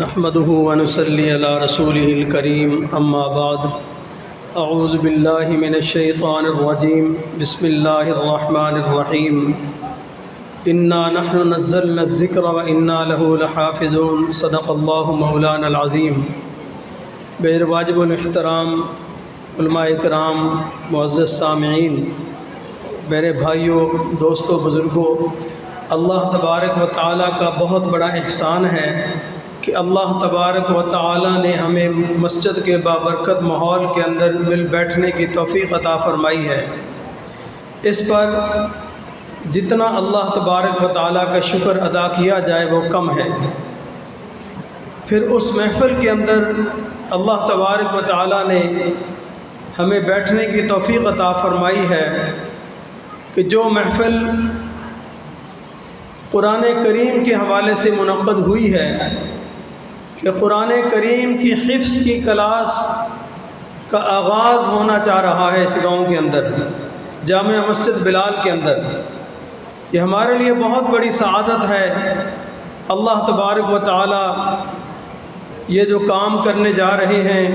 نحمده ونصلي على رسوله الكريم اما بعد اعوذ باللہ من الشیطان الرجیم بسم اللہ الرحمن الرحیم انا نحن نزلنا الذکر وانا له لحافظون صدق اللہ مولانا العظیم۔ بیر واجب الاحترام علماء کرام، معزز سامعین، میرے بھائیوں، دوستوں، بزرگوں، اللہ تبارک و تعالیٰ کا بہت بڑا احسان ہے کہ اللہ تبارک و تعالیٰ نے ہمیں مسجد کے بابرکت ماحول کے اندر مل بیٹھنے کی توفیق عطا فرمائی ہے۔ اس پر جتنا اللہ تبارک و تعالیٰ کا شکر ادا کیا جائے وہ کم ہے۔ پھر اس محفل کے اندر اللہ تبارک و تعالیٰ نے ہمیں بیٹھنے کی توفیق عطا فرمائی ہے کہ جو محفل قرآن کریم کے حوالے سے منعقد ہوئی ہے کہ قرآن کریم کی حفظ کی کلاس کا آغاز ہونا چاہ رہا ہے اس گاؤں کے اندر، جامع مسجد بلال کے اندر۔ یہ ہمارے لیے بہت بڑی سعادت ہے۔ اللہ تبارک و تعالی یہ جو کام کرنے جا رہے ہیں،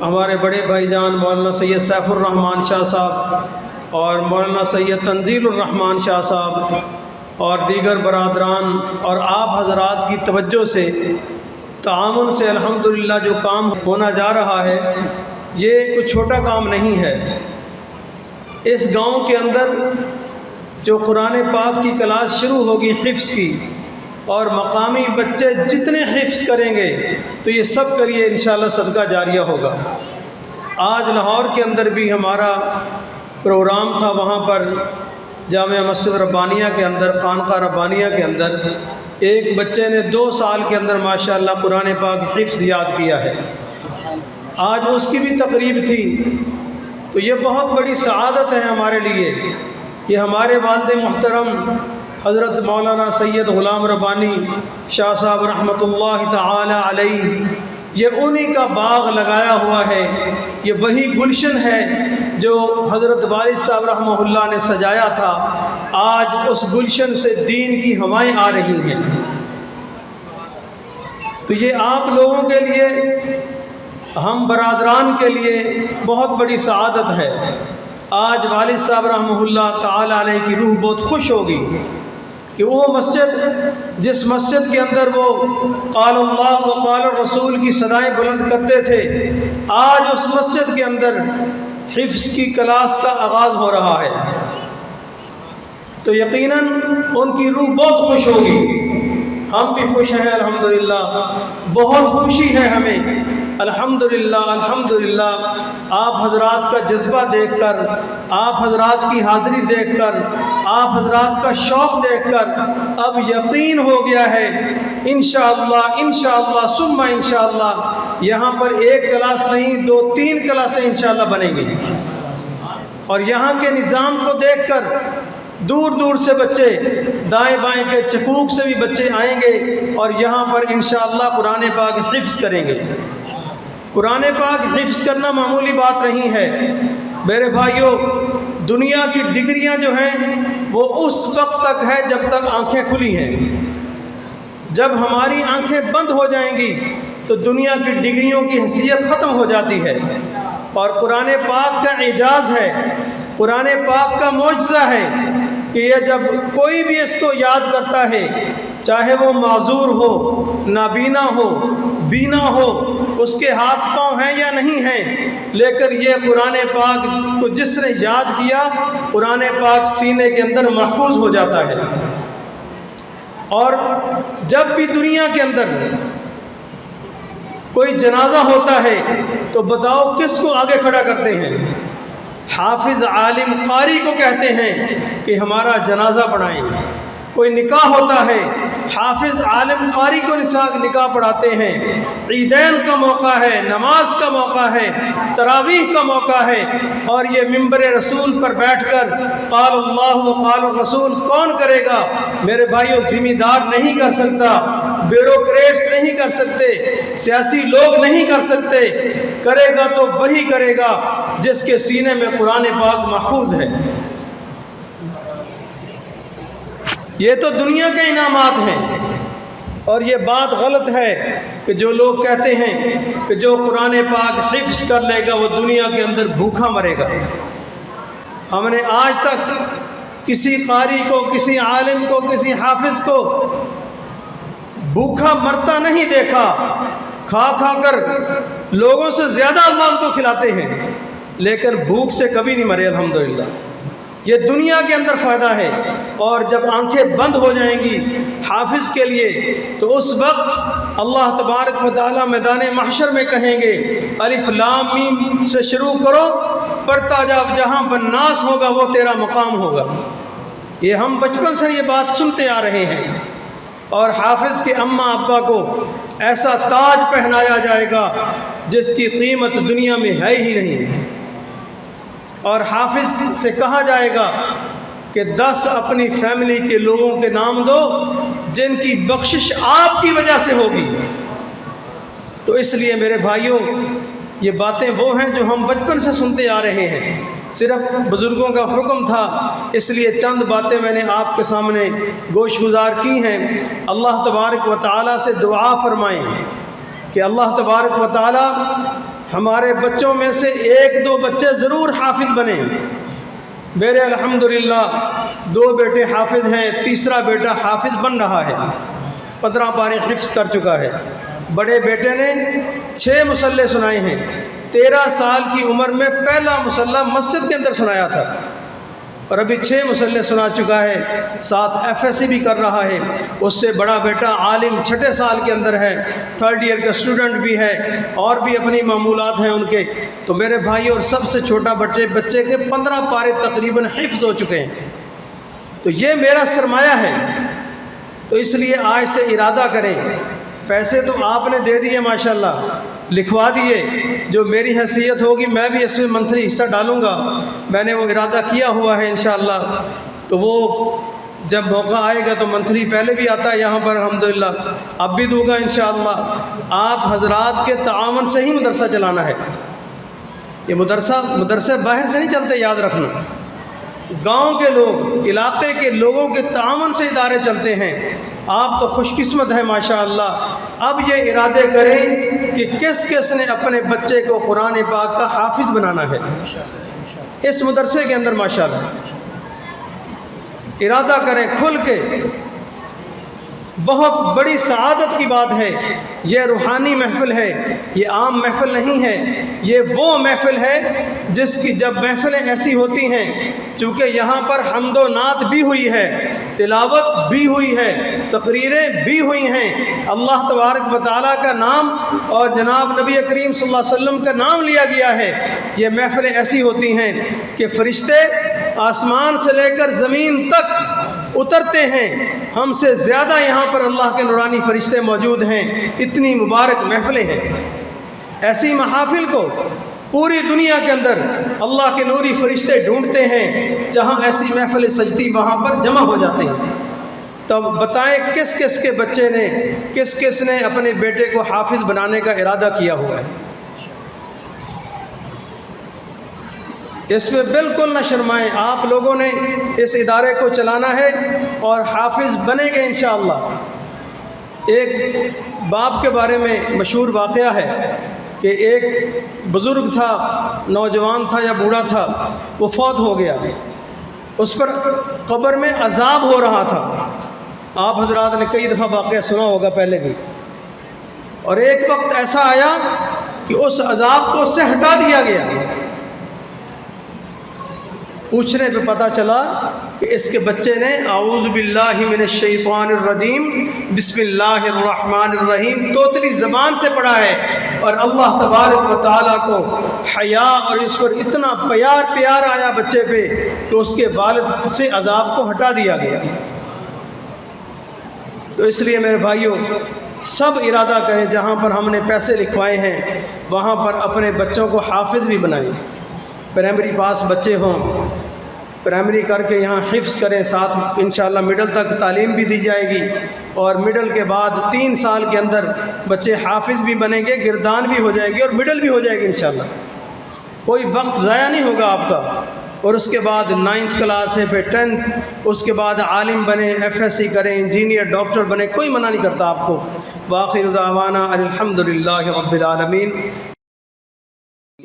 ہمارے بڑے بھائی جان مولانا سید سیف الرحمان شاہ صاحب اور مولانا سید تنزیل الرحمان شاہ صاحب اور دیگر برادران اور آپ حضرات کی توجہ سے، تعاون سے الحمدللہ جو کام ہونا جا رہا ہے یہ کوئی چھوٹا کام نہیں ہے۔ اس گاؤں کے اندر جو قرآن پاک کی کلاس شروع ہوگی حفظ کی، اور مقامی بچے جتنے حفظ کریں گے تو یہ سب کے لیے انشاءاللہ صدقہ جاریہ ہوگا۔ آج لاہور کے اندر بھی ہمارا پروگرام تھا، وہاں پر جامع مسجد ربانیہ کے اندر، خانقاہ ربانیہ کے اندر ایک بچے نے 2 سال کے اندر ماشاءاللہ قرآن پاک حفظ یاد کیا ہے۔ آج اس کی بھی تقریب تھی، تو یہ بہت بڑی سعادت ہے ہمارے لیے۔ یہ ہمارے والد محترم حضرت مولانا سید غلام ربانی شاہ صاحب رحمۃ اللہ تعالی علیہ، یہ انہی کا باغ لگایا ہوا ہے، یہ وہی گلشن ہے جو حضرت والد صاحب رحمہ اللہ نے سجایا تھا۔ آج اس گلشن سے دین کی ہوائیں آ رہی ہیں، تو یہ آپ لوگوں کے لیے، ہم برادران کے لیے بہت بڑی سعادت ہے۔ آج والد صاحب رحمہ اللہ تعالی علیہ کی روح بہت خوش ہوگی کہ وہ مسجد، جس مسجد کے اندر وہ قال اللہ و قال الرسول کی صدائیں بلند کرتے تھے، آج اس مسجد کے اندر حفظ کی کلاس کا آغاز ہو رہا ہے، تو یقیناً ان کی روح بہت خوش ہوگی۔ ہم بھی خوش ہیں الحمدللہ، بہت خوشی ہے ہمیں الحمدللہ۔ الحمدللہ آپ حضرات کا جذبہ دیکھ کر، آپ حضرات کی حاضری دیکھ کر، آپ حضرات کا شوق دیکھ کر اب یقین ہو گیا ہے انشاءاللہ انشاءاللہ ثم انشاءاللہ یہاں پر 1 کلاس نہیں 2-3 کلاسیں انشاءاللہ بنیں گی، اور یہاں کے نظام کو دیکھ کر دور دور سے بچے، دائیں بائیں کے چکوک سے بھی بچے آئیں گے اور یہاں پر انشاءاللہ قرآن پاک حفظ کریں گے۔ قرآن پاک حفظ کرنا معمولی بات نہیں ہے میرے بھائیوں۔ دنیا کی ڈگریاں جو ہیں وہ اس وقت تک ہے جب تک آنکھیں کھلی ہیں۔ جب ہماری آنکھیں بند ہو جائیں گی تو دنیا کی ڈگریوں کی حیثیت ختم ہو جاتی ہے، اور قرآن پاک کا اعجاز ہے، قرآن پاک کا معجزہ ہے کہ یہ جب کوئی بھی اس کو یاد کرتا ہے، چاہے وہ معذور ہو، نابینا ہو، بینا ہو، اس کے ہاتھ پاؤں ہیں یا نہیں ہیں، لیکن یہ قرآن پاک کو جس نے یاد کیا، قرآن پاک سینے کے اندر محفوظ ہو جاتا ہے۔ اور جب بھی دنیا کے اندر کوئی جنازہ ہوتا ہے تو بتاؤ کس کو آگے کھڑا کرتے ہیں؟ حافظ، عالم، قاری کو کہتے ہیں کہ ہمارا جنازہ پڑھائیں۔ کوئی نکاح ہوتا ہے، حافظ، عالم، قاری کو نکاح پڑھاتے ہیں۔ عیدین کا موقع ہے، نماز کا موقع ہے، تراویح کا موقع ہے، اور یہ ممبر رسول پر بیٹھ کر قال اللہ و قال الرسول کون کرے گا؟ میرے بھائیوں، ذمہ دار نہیں کر سکتا، بیوروکریٹس نہیں کر سکتے، سیاسی لوگ نہیں کر سکتے، کرے گا تو وہی کرے گا جس کے سینے میں قرآن پاک محفوظ ہے۔ یہ تو دنیا کے انعامات ہیں، اور یہ بات غلط ہے کہ جو لوگ کہتے ہیں کہ جو قرآن پاک حفظ کر لے گا وہ دنیا کے اندر بھوکا مرے گا۔ ہم نے آج تک کسی قاری کو، کسی عالم کو، کسی حافظ کو بھوکا مرتا نہیں دیکھا۔ کھا کھا کر لوگوں سے زیادہ اللہ کو کھلاتے ہیں، لیکن بھوک سے کبھی نہیں مرے الحمدللہ۔ یہ دنیا کے اندر فائدہ ہے، اور جب آنکھیں بند ہو جائیں گی حافظ کے لیے تو اس وقت اللہ تبارک و تعالی میدان محشر میں کہیں گے الف لام میم سے شروع کرو، پڑھتا جا، جہاں والناس ہوگا وہ تیرا مقام ہوگا۔ یہ ہم بچپن سے یہ بات سنتے آ رہے ہیں، اور حافظ کے اماں ابا کو ایسا تاج پہنایا جائے گا جس کی قیمت دنیا میں ہے ہی نہیں، اور حافظ سے کہا جائے گا کہ 10 اپنی فیملی کے لوگوں کے نام دو جن کی بخشش آپ کی وجہ سے ہوگی۔ تو اس لیے میرے بھائیوں، یہ باتیں وہ ہیں جو ہم بچپن سے سنتے آ رہے ہیں، صرف بزرگوں کا حکم تھا، اس لیے چند باتیں میں نے آپ کے سامنے گوش گزار کی ہیں۔ اللہ تبارک و تعالیٰ سے دعا فرمائیں کہ اللہ تبارک و تعالیٰ ہمارے بچوں میں سے 1-2 بچے ضرور حافظ بنیں۔ میرے الحمدللہ 2 بیٹے حافظ ہیں، تیسرا بیٹا حافظ بن رہا ہے، 15 پارے حفظ کر چکا ہے۔ بڑے بیٹے نے 6 مصلے سنائے ہیں، 13 سال کی عمر میں پہلا مصلہ مسجد کے اندر سنایا تھا، اور ابھی 6 مصلے سنا چکا ہے، ساتھ FSC بھی کر رہا ہے۔ اس سے بڑا بیٹا عالم 6 سال کے اندر ہے، 3rd ایئر کا اسٹوڈنٹ بھی ہے، اور بھی اپنی معمولات ہیں ان کے۔ تو میرے بھائی، اور سب سے چھوٹا بچے کے 15 پارے تقریباً حفظ ہو چکے ہیں۔ تو یہ میرا سرمایہ ہے، تو اس لیے آج سے ارادہ کریں۔ پیسے تو آپ نے دے دیے ماشاءاللہ، لکھوا دیے، جو میری حیثیت ہوگی میں بھی اس میں منتھلی حصہ ڈالوں گا، میں نے وہ ارادہ کیا ہوا ہے انشاءاللہ۔ تو وہ جب موقع آئے گا تو منتھلی پہلے بھی آتا ہے یہاں پر الحمدللہ، اب بھی دوں گا انشاءاللہ۔ آپ حضرات کے تعاون سے ہی مدرسہ چلانا ہے، یہ مدرسے باہر سے نہیں چلتے، یاد رکھنا۔ گاؤں کے لوگ، علاقے کے لوگوں کے تعاون سے ادارے چلتے ہیں۔ آپ تو خوش قسمت ہیں ماشاءاللہ۔ اب یہ ارادے کریں کہ کس کس نے اپنے بچے کو قرآن پاک کا حافظ بنانا ہے اس مدرسے کے اندر ماشاءاللہ۔ ارادہ کریں کھل کے، بہت بڑی سعادت کی بات ہے۔ یہ روحانی محفل ہے، یہ عام محفل نہیں ہے، یہ وہ محفل ہے جس کی جب محفلیں ایسی ہوتی ہیں، چونکہ یہاں پر حمد و نعت بھی ہوئی ہے، تلاوت بھی ہوئی ہے، تقریریں بھی ہوئی ہیں، اللہ تبارک و تعالیٰ کا نام اور جناب نبی کریم صلی اللہ علیہ وسلم کا نام لیا گیا ہے۔ یہ محفلیں ایسی ہوتی ہیں کہ فرشتے آسمان سے لے کر زمین تک اترتے ہیں، ہم سے زیادہ یہاں پر اللہ کے نورانی فرشتے موجود ہیں، اتنی مبارک محفلیں ہیں۔ ایسی محافل کو پوری دنیا کے اندر اللہ کے نوری فرشتے ڈھونڈتے ہیں، جہاں ایسی محفل سجتی وہاں پر جمع ہو جاتے ہیں۔ تو بتائیں کس کس کے بچے نے، کس کس نے اپنے بیٹے کو حافظ بنانے کا ارادہ کیا ہوا ہے؟ اس میں بالکل نہ شرمائیں، آپ لوگوں نے اس ادارے کو چلانا ہے اور حافظ بنیں گے انشاءاللہ۔ ایک باپ کے بارے میں مشہور واقعہ ہے کہ ایک بزرگ تھا، نوجوان تھا یا بوڑھا تھا، وہ فوت ہو گیا، اس پر قبر میں عذاب ہو رہا تھا۔ آپ حضرات نے کئی دفعہ واقعہ سنا ہوگا پہلے بھی، اور ایک وقت ایسا آیا کہ اس عذاب کو اس سے ہٹا دیا گیا۔ پوچھنے پہ پتہ چلا کہ اس کے بچے نے اعوذ باللہ من الشیطان الرجیم بسم اللہ الرحمن الرحیم توتلی زبان سے پڑھا ہے، اور اللہ تبارک و تعالیٰ کو حیا اور اس پر اتنا پیار آیا بچے پہ کہ اس کے والد سے عذاب کو ہٹا دیا گیا۔ تو اس لیے میرے بھائیوں، سب ارادہ کریں جہاں پر ہم نے پیسے لکھوائے ہیں وہاں پر اپنے بچوں کو حافظ بھی بنائیں۔ پرائمری پاس بچے ہوں، پرائمری کر کے یہاں حفظ کریں، ساتھ انشاءاللہ مڈل تک تعلیم بھی دی جائے گی، اور مڈل کے بعد 3 سال کے اندر بچے حافظ بھی بنیں گے، گردان بھی ہو جائے گی اور مڈل بھی ہو جائے گی انشاءاللہ۔ کوئی وقت ضائع نہیں ہوگا آپ کا۔ اور اس کے بعد 9th کلاس ہے، پھر 10th، اس کے بعد عالم بنے، FSc کریں، انجینئر، ڈاکٹر بنے، کوئی منع نہیں کرتا آپ کو۔ وآخر دعوانا الحمد للہ رب العالمین۔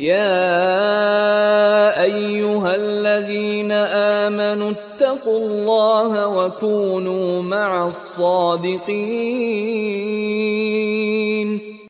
يا أيها الذين آمنوا اتقوا الله وكونوا مع الصادقين